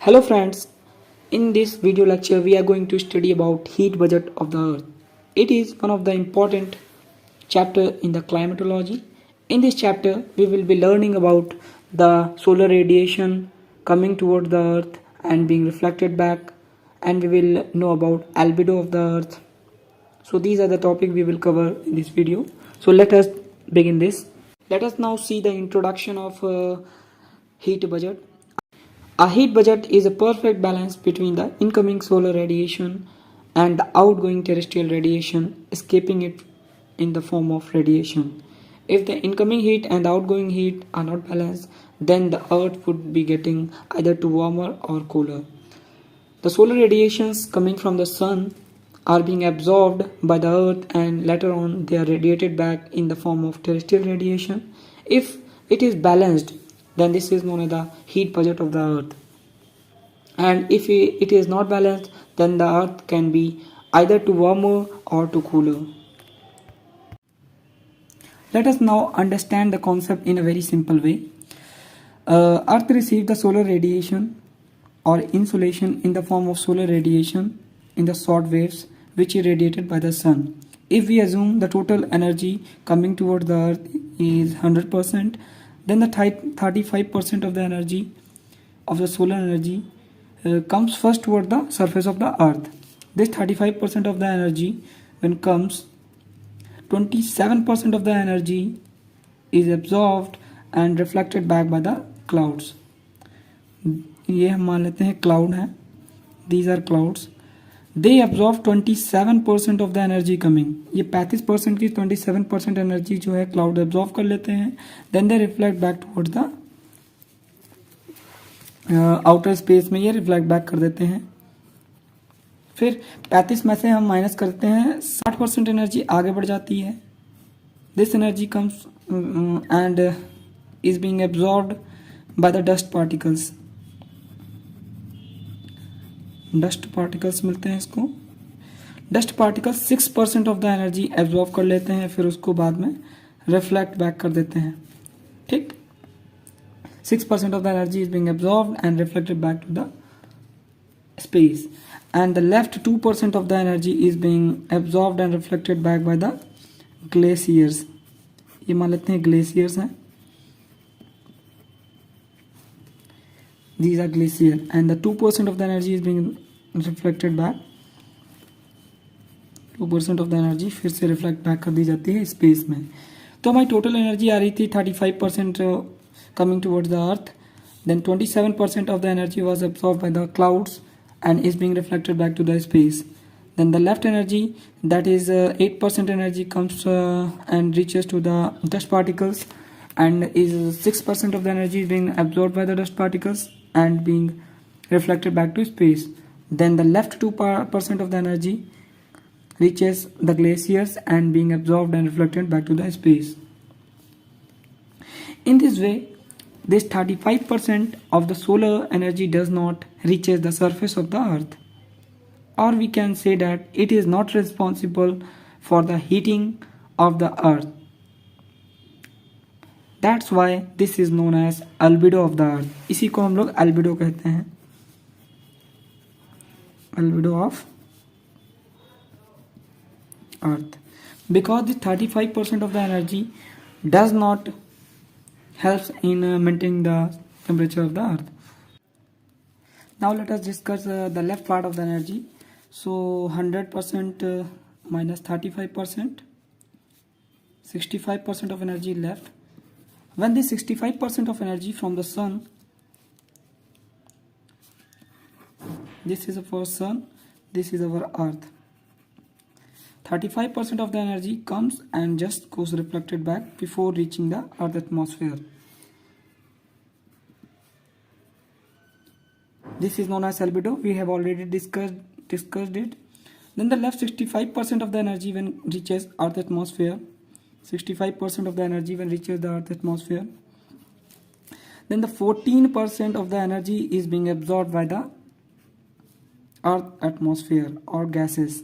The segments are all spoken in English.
Hello friends, in this video lecture we are going to study about heat budget of the earth. It is one of the important chapter in the climatology. In this chapter we will be learning about the solar radiation coming toward the earth and being reflected back, and we will know about albedo of the earth. So these are the topic we will cover in this video. So let us begin this. Let us now see the introduction of heat budget. A heat budget is a perfect balance between the incoming solar radiation and the outgoing terrestrial radiation, escaping it in the form of radiation. If the incoming heat and the outgoing heat are not balanced, then the earth would be getting either too warmer or cooler. The solar radiations coming from the sun are being absorbed by the earth, and later on they are radiated back in the form of terrestrial radiation. If it is balanced, then this is known as the heat budget of the earth. And if it is not balanced, then the earth can be either too warmer or too cooler. Let us now understand the concept in a very simple way. Earth receives the solar radiation or insolation in the form of solar radiation in the short waves which is radiated by the sun. If we assume the total energy coming towards the earth is 100%, then the 35% of the energy of the solar energy comes first toward the surface of the earth. This 35% of the energy, when comes, 27% of the energy is absorbed and reflected back by the clouds. ये हम मान लेते हैं cloud है. These are clouds. They absorb 27% of the energy coming. ये 35% की 27% energy जो है cloud absorb कर लेते हैं. Then they reflect back towards the outer space में ये रिफ्लेक्ट बैक कर देते हैं. फिर 35 में से हम माइनस करते हैं, 60% एनर्जी आगे बढ़ जाती है. This energy comes and is being absorbed bye the dust particles. Dust particles मिलते हैं इसको. Dust particles 6% of the energy absorb कर लेते हैं, फिर उसको बाद में रिफ्लेक्ट बैक कर देते हैं. ठीक, 6% of the energy is being absorbed and reflected back to the space, and the left 2% of the energy is being absorbed and reflected back by the glaciers. ये मान लेते हैं glaciers हैं. These are glacier, and the 2% of the energy is being reflected back. 2% of the energy फिर से reflect back कर दी जाती है space में. तो हमारी total energy आ रही थी 35% coming towards the earth. Then 27% of the energy was absorbed by the clouds and is being reflected back to the space. Then the left energy, that is 8% energy, comes and reaches to the dust particles, and is 6% of the energy is being absorbed by the dust particles and being reflected back to space. Then the left 2% of the energy reaches the glaciers and being absorbed and reflected back to the space. In this way, this 35% of the solar energy does not reaches the surface of the earth, or we can say that it is not responsible for the heating of the earth. That's why this is known as albedo of the earth. इसी को हम लोग albedo कहते हैं. Albedo of earth, because the 35% of the energy does not helps in maintaining the temperature of the earth. Now let us discuss the left part of the energy. So 100% minus 35%, 65% of energy left. When this 65% of energy from the sun, this is our sun, this is our earth, 35% of the energy comes and just goes reflected back before reaching the earth atmosphere. This is known as albedo. We have already discussed it. Then the left 65% of the energy when reaches earth atmosphere, 65% of the energy when reaches the earth atmosphere. Then the 14% of the energy is being absorbed by the earth atmosphere or gases.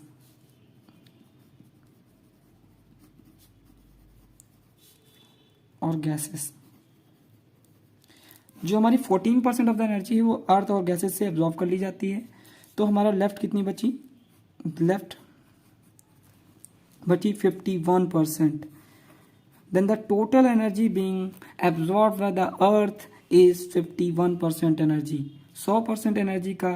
जो हमारी 14% of the energy है वो अर्थ और gases से absorb कर ली जाती है। तो हमारा लेफ्ट कितनी बची, लेफ्ट बची 51%. Then the total energy being absorbed by the earth is 51% energy. 100% energy का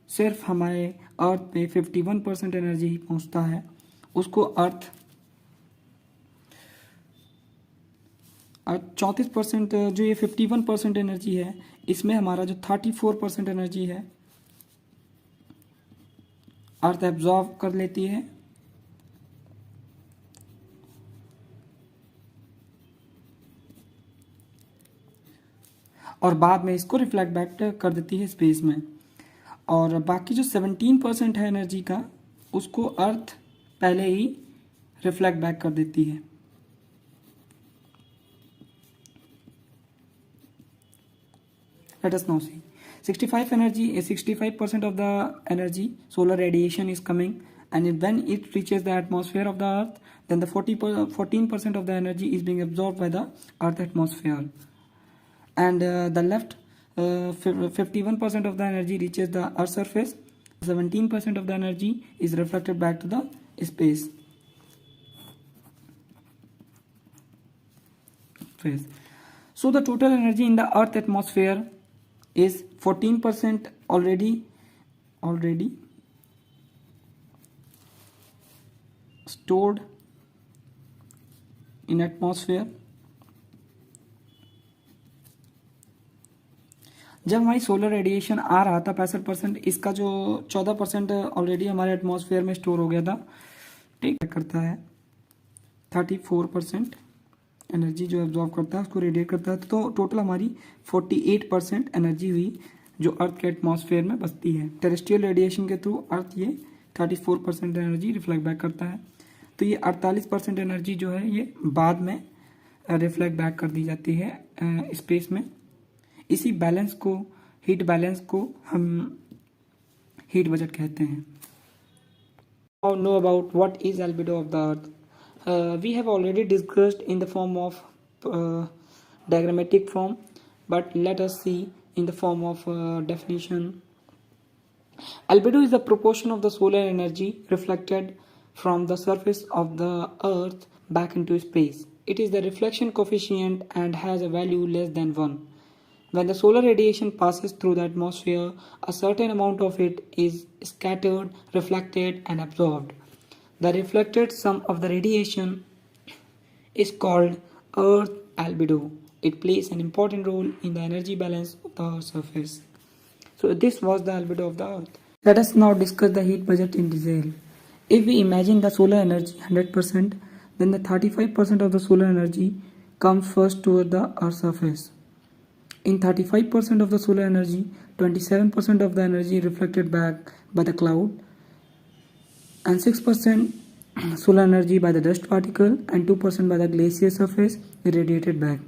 सिर्फ हमारे अर्थ पे 51% एनर्जी ही पहुंचता है। उसको अर्थ 34%, जो ये 51% एनर्जी है इसमें हमारा जो 34% एनर्जी है अर्थ एब्जॉर्ब कर लेती है और बाद में इसको रिफ्लेक्ट बैक कर देती है स्पेस में। और बाकी जो 17% है एनर्जी का उसको अर्थ पहले ही रिफ्लेक्ट बैक कर देती है। Let us now see. 65% of the energy solar radiation is coming, and when it reaches the atmosphere of the earth, then the 14% of the energy is being absorbed by the earth atmosphere, and the left 51% of the energy reaches the earth surface. 17% of the energy is reflected back to the space phase. So the total energy in the earth atmosphere is 14% already stored in atmosphere। जब हमारी solar radiation आ रहा था 65%, इसका जो 14% already हमारे atmosphere में store हो गया था, ठीक करता है 34% एनर्जी जो एब्जॉर्ब करता है उसको रेडिएट करता है। तो टोटल हमारी 48% एनर्जी हुई जो अर्थ के एटमॉस्फेयर में बचती है। टेरेस्ट्रियल रेडिएशन के थ्रू अर्थ ये 34% एनर्जी रिफ्लेक्ट बैक करता है। तो ये 48% एनर्जी जो है ये बाद में रिफ्लेक्ट बैक कर दी जाती है स्पेस में। इसी बैलेंस को, हीट बैलेंस को हम हीट बजट कहते हैं। Now know about what is albedo of the earth. We have already discussed in the form of diagrammatic form, but let us see in the form of definition. Albedo is the proportion of the solar energy reflected from the surface of the earth back into space. It is the reflection coefficient and has a value less than 1. When the solar radiation passes through the atmosphere, a certain amount of it is scattered, reflected, and absorbed. The reflected sum of the radiation is called Earth albedo. It plays an important role in the energy balance of the Earth's surface. So this was the albedo of the Earth. Let us now discuss the heat budget in detail. If we imagine the solar energy 100%, then the 35% of the solar energy comes first toward the Earth's surface. In 35% of the solar energy, 27% of the energy reflected back by the cloud, and 6% solar energy by the dust particle, and 2% by the glacier surface radiated back.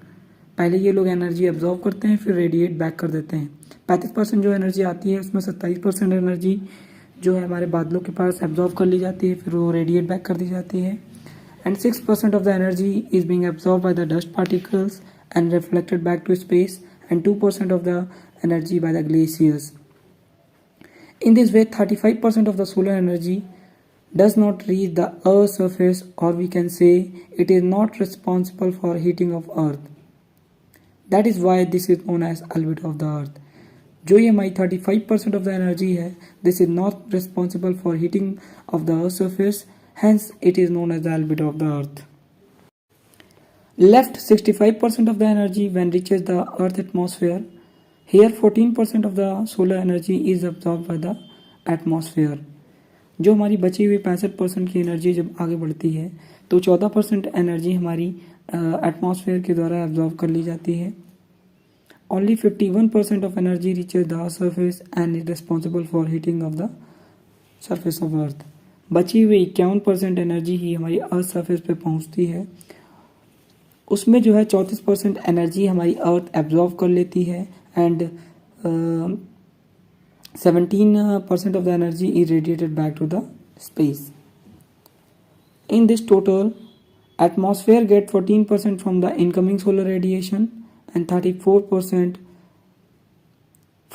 पहले ये लोग energy absorb करते हैं फिर radiate back कर देते हैं। 35% जो एनर्जी आती है उसमें 27% एनर्जी जो है हमारे बादलों के पास एब्जॉर्व कर ली जाती है, फिर वो रेडिएट बैक कर दी जाती है। And 6% of the energy is being absorb by the dust particles and reflected back to space, and 2% of the energy by the glaciers. In this way, 35% of the solar energy does not reach the Earth's surface, or we can say it is not responsible for heating of Earth. That is why this is known as albedo of the Earth. जो ये हमारी 35% of the energy है, this is not responsible for heating of the Earth's surface, hence it is known as the albedo of the Earth. Left 65% of the energy when reaches the Earth atmosphere. Here 14% of the solar energy is absorbed by the atmosphere. जो हमारी बची हुई 65% की energy जब आगे बढ़ती है तो 14% एनर्जी हमारी एटमॉस्फेयर के द्वारा एब्जॉर्ब कर ली जाती है। Only 51% of energy reaches the surface and is responsible for heating of the surface of Earth. बची हुई 51% एनर्जी ही हमारी अर्थ सरफेस पे पहुंचती है। उसमें जो है 34% एनर्जी हमारी अर्थ एब्जॉर्व कर लेती है and 17% of the energy is radiated back to the space. In this total, atmosphere get 14% from the incoming solar radiation and 34%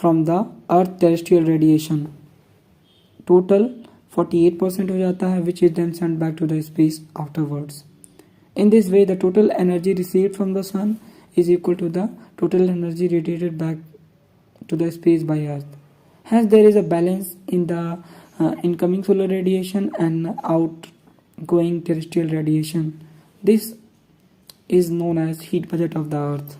from the earth terrestrial radiation. Total 48% हो जाता है, which is then sent back to the space afterwards. In this way, the total energy received from the sun is equal to the total energy radiated back to the space by earth. Hence, there is a balance in the incoming solar radiation and outgoing terrestrial radiation. This is known as heat budget of the earth.